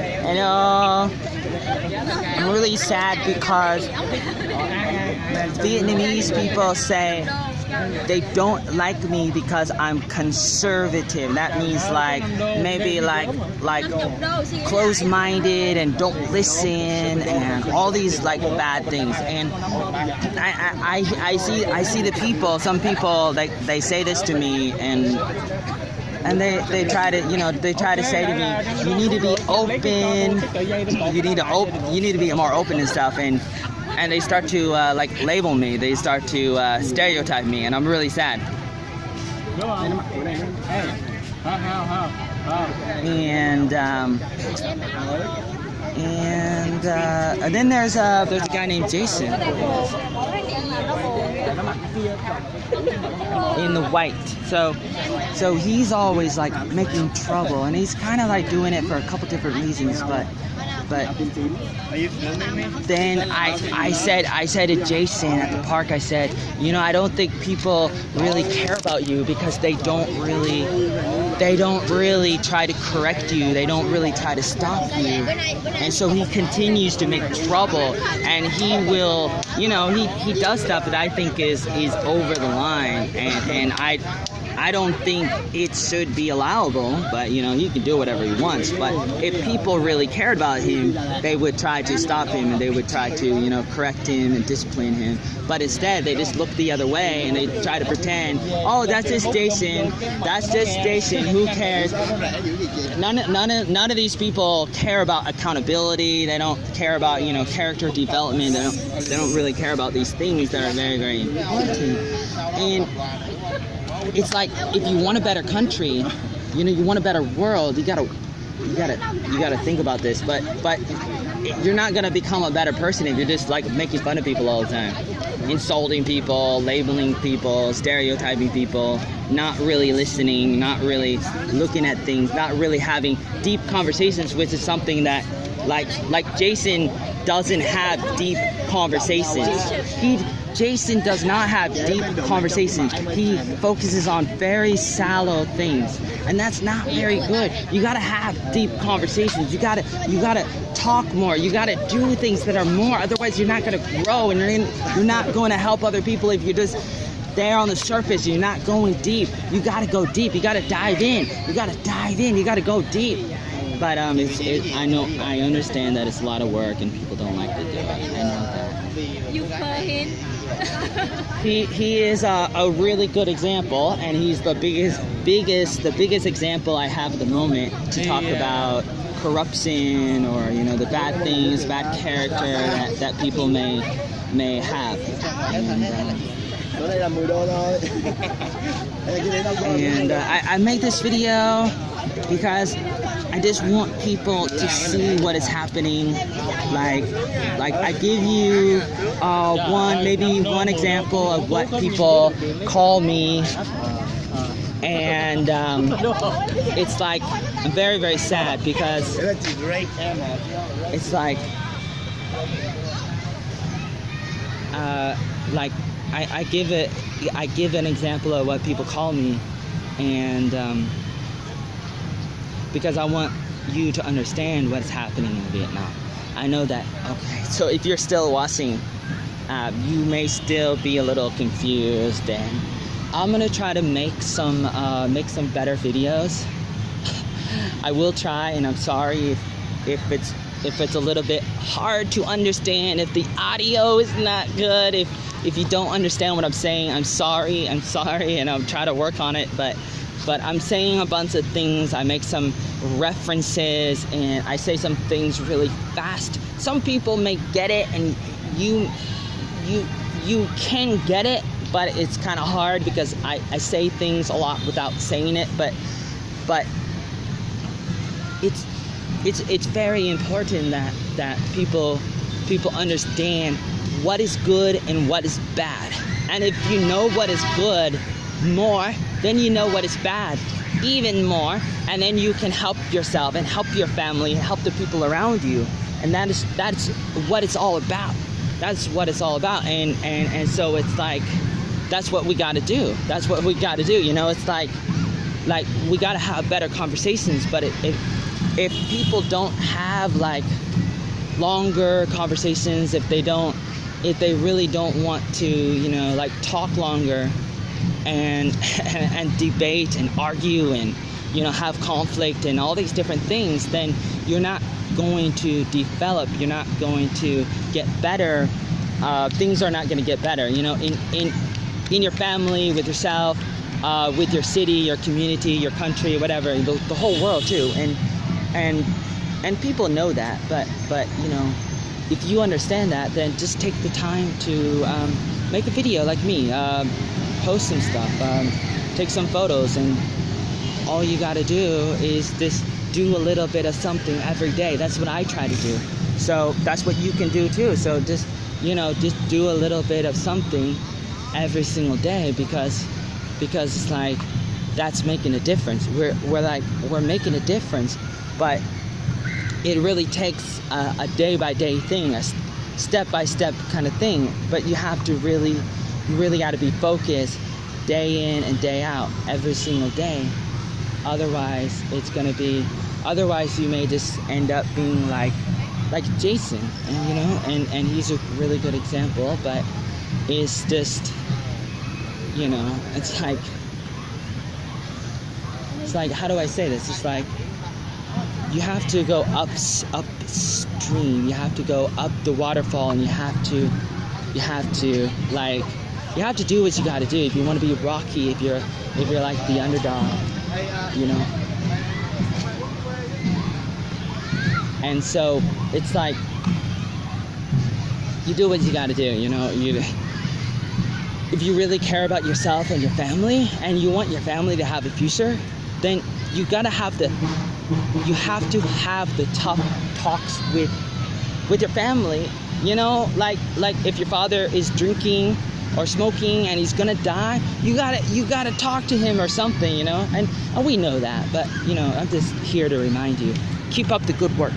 And I'm really sad because Vietnamese people say they don't like me because I'm conservative. That means like maybe like closed-minded and don't listen and all these like bad things. And I see the people. Some people they say this to me and they try to say to me, you need to be open. You need to be more open and stuff. And they start to like label me. They start to stereotype me, and I'm really sad. And then there's a guy named Jason in the white. So he's always like making trouble, and he's kind of like doing it for a couple different reasons, but then I said to Jason at the park, I said, I don't think people really care about you because they don't really try to correct you. They don't really try to stop you. And so he continues to make trouble, and he will, he does stuff that I think is over the line, and I don't think it should be allowable, but he can do whatever he wants. But if people really cared about him, they would try to stop him, and they would try to correct him and discipline him. But instead they just look the other way and they try to pretend, oh, that's just Jason, who cares? None of these people care about accountability. They don't care about character development. They don't really care about these things that are very, very important. And it's like, if you want a better country, you want a better world, you gotta think about this. But you're not gonna become a better person if you're just like making fun of people all the time, insulting people, labeling people, stereotyping people, not really listening, not really looking at things, not really having deep conversations, which is something that like Jason doesn't have deep conversations. Jason does not have deep conversations. He focuses on very shallow things, and that's not very good. You gotta have deep conversations. You gotta talk more. You gotta do things that are more. Otherwise, you're not gonna grow, and you're not going to help other people if you're just there on the surface. You're not going deep. You gotta go deep. You gotta dive in. You gotta go deep. But I understand that it's a lot of work and people don't like to do it. I know that. You heard him. He is a really good example, and he's the biggest example I have at the moment to talk about corruption or the bad things, bad character that people may have. And I made this video because I just want people to see what is happening. Like I give you one example of what people call me, and it's like, I'm very, very sad because it's like I give an example of what people call me, and because I want you to understand what's happening in Vietnam. I know that, okay, so if you're still watching, you may still be a little confused, and I'm gonna try to make some better videos. I will try, and I'm sorry if it's a little bit hard to understand, if the audio is not good, if you don't understand what I'm saying, I'm sorry, and I'll try to work on it, but I'm saying a bunch of things. I make some references, and I say some things really fast. Some people may get it, and you can get it, but it's kind of hard because I say things a lot without saying it, but it's very important that people understand what is good and what is bad. And if you know what is good more, then you know what is bad even more, and then you can help yourself and help your family and help the people around you. And that's what it's all about. That's what it's all about. And so it's like, that's what we got to do. That's what we got to do. It's like we got to have better conversations, but if people don't have like longer conversations, if they really don't want to, you know, like talk longer and and debate and argue and, you know, have conflict and all these different things, then you're not going to develop, you're not going to get better. Things are not going to get better, you know, in your family, with yourself, with your city, your community, your country, whatever, the whole world too. And people know that, but you know, if you understand that, then just take the time to make a video like me, post some stuff, take some photos, and all you got to do is just do a little bit of something every day. That's what I try to do. So that's what you can do too. So just, you know, just do a little bit of something every single day, because it's like that's making a difference. We're making a difference, but it really takes a day-by-day thing, a step-by-step kind of thing. But you have to really got to be focused day in and day out every single day. Otherwise you may just end up being like Jason, and you know, and he's a really good example. But it's just, you know, it's like, how do I say this? It's like you have to go upstream. You have to go up the waterfall, and you have to do what you got to do if you want to be Rocky. If you're like the underdog, you know. And so it's like you do what you got to do, you know. If you really care about yourself and your family, and you want your family to have a future, then you have to have the tough talks with your family, you know. Like if your father is drinking or smoking and he's gonna die, you gotta talk to him or something, you know. And we know that, but you know, I'm just here to remind you, keep up the good work.